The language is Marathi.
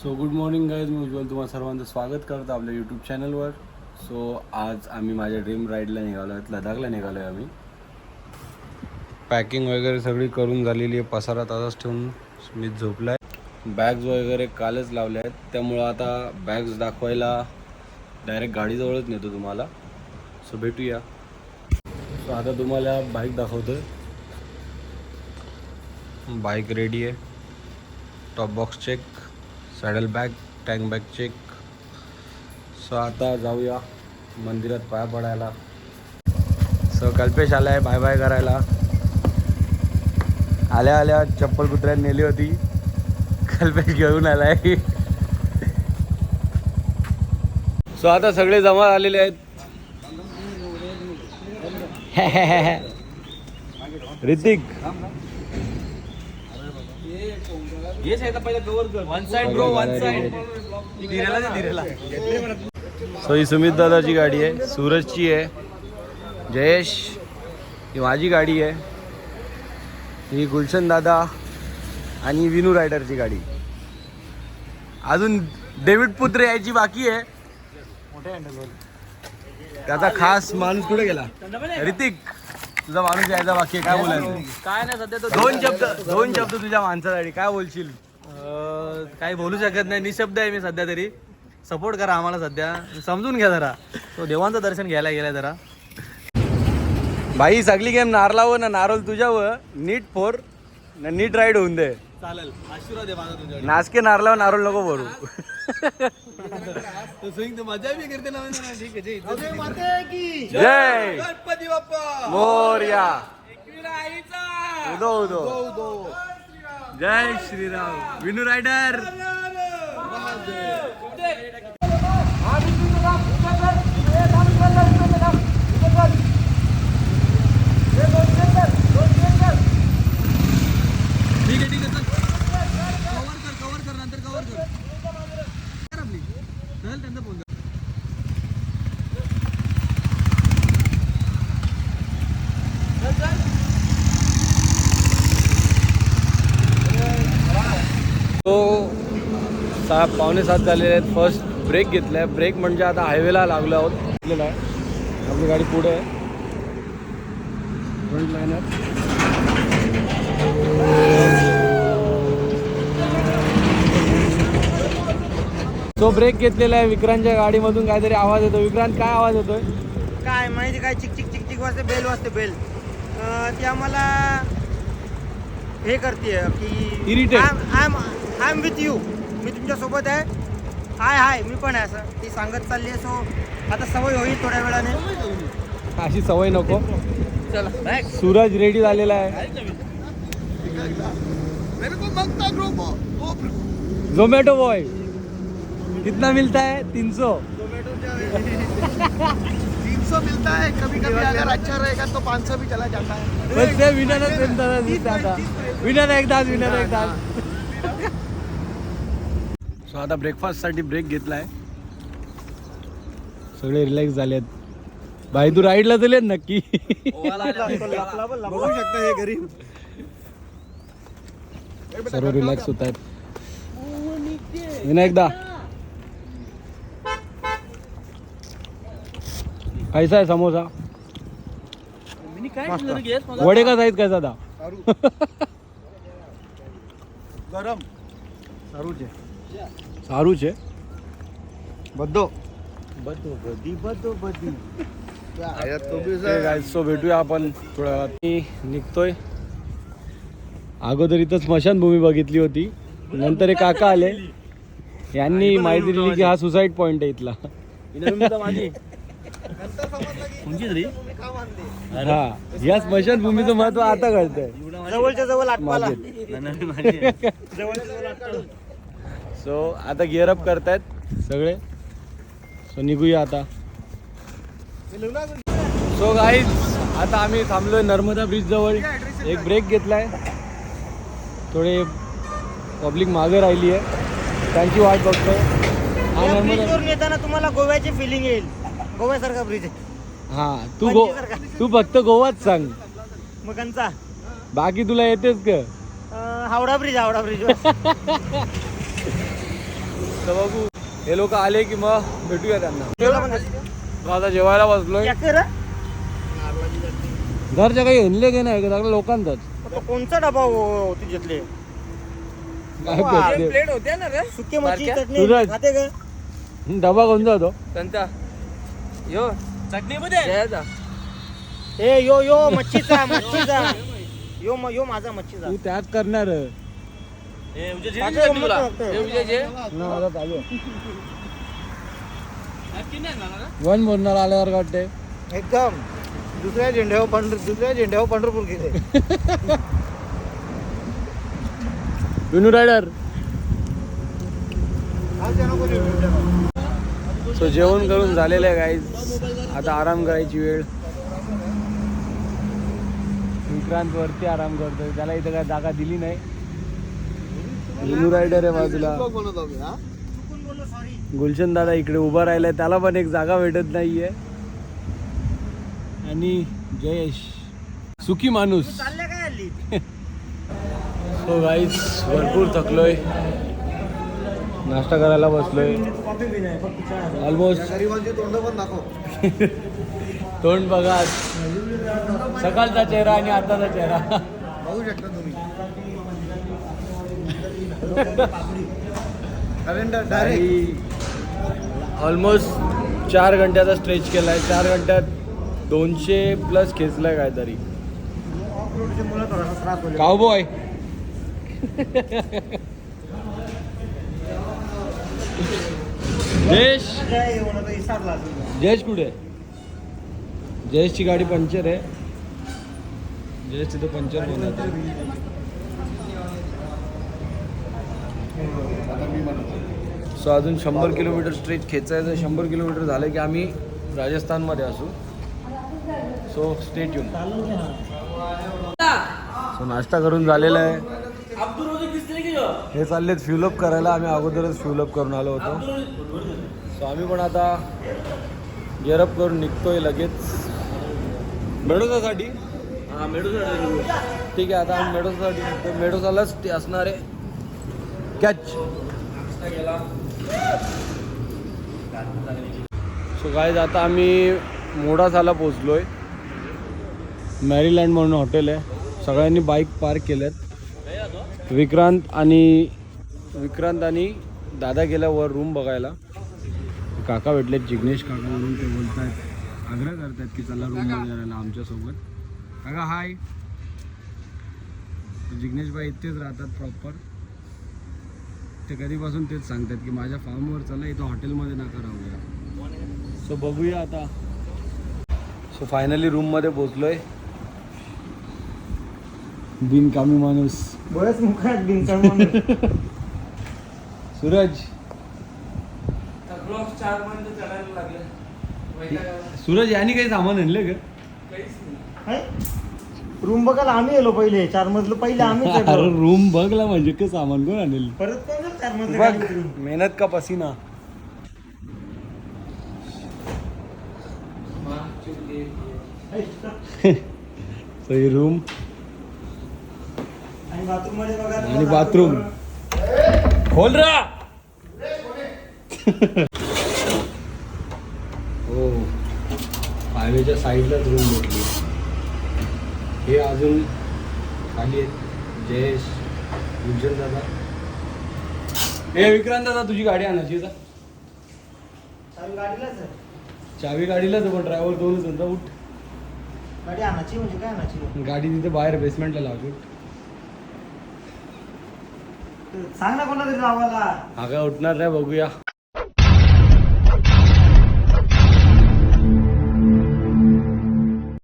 सो गुड मॉर्निंग गाईज, मी उज्ज्वल तुम्हाला सर्वांचं स्वागत करतो आपल्या यूट्यूब चॅनलवर. सो आज आम्ही माझ्या ड्रीम राईडला निघालो आहेत, लडाखला निघालो आहे आम्ही. पॅकिंग वगैरे सगळी करून झालेली आहे, पसारा तासाच ठेवून स्मित झोपला आहे. बॅग्स वगैरे कालच लावल्या आहेत, त्यामुळं आता बॅग्स दाखवायला डायरेक्ट गाडीजवळच नेतो तुम्हाला. सो भेटूया. सो आता तुम्हाला बाईक दाखवतो. बाईक रेडी आहे, top box check, saddle bag, tank bag check. So आता जाऊया मंदिरात पाया पडायला. सो कल्पेश आलाय बाय बाय करायला. आल्या आल्या चप्पल कुत्र्यात नेली होती, कल्पेश घेऊन आलाय. सो आता सगळे जमा आलेले आहेत. ऋतिक सो ही सुमित दादाची गाडी आहे, सूरजची आहे, जयेश ही माझी गाडी आहे, ही गुलशन दादा आणि विनू रायडरची गाडी. अजून डेव्हिड पुत्र यायची बाकी आहे. त्याचा खास माणूस कुठे गेला? ऋतिक तुझा माणूस यायचा बाकी आहे, काय बोलायचं? काय नाही सध्या तो दोन शब्द तुझ्या माणसासाठी काय बोलशील? काही बोलू शकत नाही, निशब्द आहे मी सध्या. तरी सपोर्ट करा आम्हाला, सध्या समजून घ्या जरा. तो देवांचं दर्शन घ्यायला गेलाय जरा. भाई सगळी गेम नारलावर ना नारोल तुझ्यावर, नीट फोर ना नीट राईड होऊन दे. चालेल, आशीर्वाद आहे माझा तुझ्या. नाचके नारलावर नारोल नको भरू. मजा बी करते ना. ठीक आहे, जय गणपती बाप्पा मोरया. आईचा उदो उदो. जय श्रीराम. विनू रायडर. ठीक आहे चल. कव्हर कर नंतर कव्हर कर आपली. चल त्यांचा फोन. तो 6:45 झालेले आहेत. फर्स्ट ब्रेक घेतलाय. ब्रेक म्हणजे आता हायवेला लागलो आहोत. घेतलेला आहे, आपली गाडी पुढे आहे, फ्रंट लाईनर. तो ब्रेक घेतलेला आहे. विक्रांतच्या गाडीमधून काहीतरी आवाज येतो. विक्रांत काय आवाज येतोय? काय माहिती काय चिक चिक चिक चिक वाजते, बेल वाजते, बेल. ती आम्हाला हे करते की Irritate. I am with you, मी तुमच्या सोबत आहे. हाय हाय मी पण आहे, असं ती सांगत चालली आहे. सो आता सवय होईल थोड्या वेळाने. अशी सवय नको. चला सूरज रेडी झालेला आहे. झोमॅटो बॉय कितना मिलता है? 300 मिलता है. कभी कभी अगर अच्छा रहेगा तो 500 भी चला जाता है. बस ते विनरच आता. विनर एकदाच, विनर एकदाच. सो आता ब्रेकफास्टसाठी ब्रेक घेतलाय. सगळे रिलॅक्स झालेत. भाई तू राईडला चलेत नक्की? बघू शकता हे गरीब सर्व रिलॅक्स होत आहेत. विनायकदा कैसा आहे समोसा? वडे का आहेत काय दादा? गरम सारू छे. बद्दो सो भेटूया आपण थोड्या वेळात. मी निघतोय. अगोदर इथं स्मशानभूमी बघितली होती, नंतर एक काका आले, यांनी माहिती दिली की हा सुसाईड पॉइंट आहे इथला. हा, या स्मशानभूमीचं महत्व आता कळतंय. जवळच्या जवळ आठवाला. सो आता गिअरअप करतायत सगळे. सो निघूया आता. सो गाईज आता आम्ही थांबलोय नर्मदा ब्रिज जवळ. एक ब्रेक घेतलाय. थोडे पब्लिक मागे राहिली आहे, त्यांची वाट बघतोय. हा या नर्मदा ब्रिजवरून येताना तुम्हाला गोव्याची फिलिंग येईल. गोव्यासारखा ब्रिज आहे. हा तू फक्त गोवाच सांग, मग कंचा बाकी तुला येतेच का? हावडा ब्रिज तर बघू हे लोक आले की मग भेटूया त्यांना. आता जेवायला बसलोय. घरच्या काही आणले की नाही का लोकांचाच कोणचा डबा होती घेतले काय भेटते? प्लेट होत्या ना रे सुके मच्छी सूरज. चटणी खाते का? डबा कोणता होतो? त्यांचा यो चटणी मध्ये ए यो मच्छीचा यो माझा मच्छीचा. तू त्यात करणार पाठव गंमत बघतोय. मला चालू आहे. वन बोलणार आल्यावर वाटते एकदम दुसऱ्या झेंड्यावर पंढरपूर गेले. विनू रायडर. सो जेवण करून झालेलं आहे गाईज. आता आराम करायची वेळ. विक्रांत वरती आराम करतोय. त्याला इथं काय जागा दिली नाही. विनू रायडर आहे बाजूला. गुलशन दादा इकडे उभा राहिलाय. त्याला पण एक जागा भेटत नाहीये. आणि जयेश सुखी माणूस. चालल्या काय हल्ली? सो गाईज भरपूर थकलोय. नाश्ता करायला बसलोय. ऑलमोस्ट तोंड बघा. सकाळचा चेहरा आणि आताचा चेहरा बघू शकता तुम्ही. ऑलमोस्ट 4 घंट्याचा स्ट्रेच केलाय. 4 घंट्यात 200+ खेचलाय काहीतरी. काउबॉय. जयेश जयेश कुठे? जयेशची गाडी पंक्चर आहे. जयेश तिथे पंक्चर होणार. सो अजून 100 किलोमीटर स्ट्रेच खेचायचं. 100 किलोमीटर झालं की आम्ही राजस्थानमध्ये असू. So stay tune. सो नाश्ता करून झालेला आहे. हे चाललेत फ्युलअप करायला. आम्ही अगोदरच फ्युलअप करून आलो होतो. सो आम्ही पण आता गिअरअप करून निघतोय लगेच मेडोसासाठी. ठीक आहे. आता आम्ही मेडोसासाठी निघतो. मेडोसालाच ते असणार आहे कॅच. सो गाईज आता आम्ही मोडासाला पोचलोय. मॅरीलँड म्हणून हॉटेल आहे. सगळ्यांनी बाईक पार्क केल्यात. विक्रांत आणि दादा गेल्या वर रूम बघायला. काका भेटलेत जिग्नेश काका म्हणून. ते बोलत आहेत आग्रह करतात की चला रूम बघायला आमच्यासोबत. काका हाय. जिग्नेश भाई इथेच राहतात प्रॉपर. ते कधीपासून तेच सांगतात की माझ्या फार्मवर चला, इथं हॉटेलमध्ये नका राहूया. सो बघूया आता. सो फायनली रूममध्ये पोचलोय. बिनकामी माणूस. बरेच मुख आहेत बिनकामी माणूस. सूरज सूरज यांनी काही सामान आणले का? रूम बघायला आम्ही गेलो पहिले. 4 मजलं पहिले आम्ही रूम बघला म्हणजे काय सामान कोण आणेल? परत कोण 4 मजलं बघ मेहनत का पसीना. सो ही रूम आणि बाथरूम मध्ये बघा. आणि बाथरूम खोल रा. हो हायवेच्या साईडलाच रूम भेटली. हे अजून खाली आहेत जयेश, गुलशन दादा. हे विक्रांत दादा तुझी गाडी आणायची का? चावी गाडीलाच आहे. चावी गाडीलाच पण ड्रायव्हर 2च होता. उठ. गाडी आणायची म्हणजे काय आणायची? गाडी तिथे बाहेर बेसमेंटला लागू. सांग ना कोणातरी लावायला. हा काय उठणार नाही. बघूया.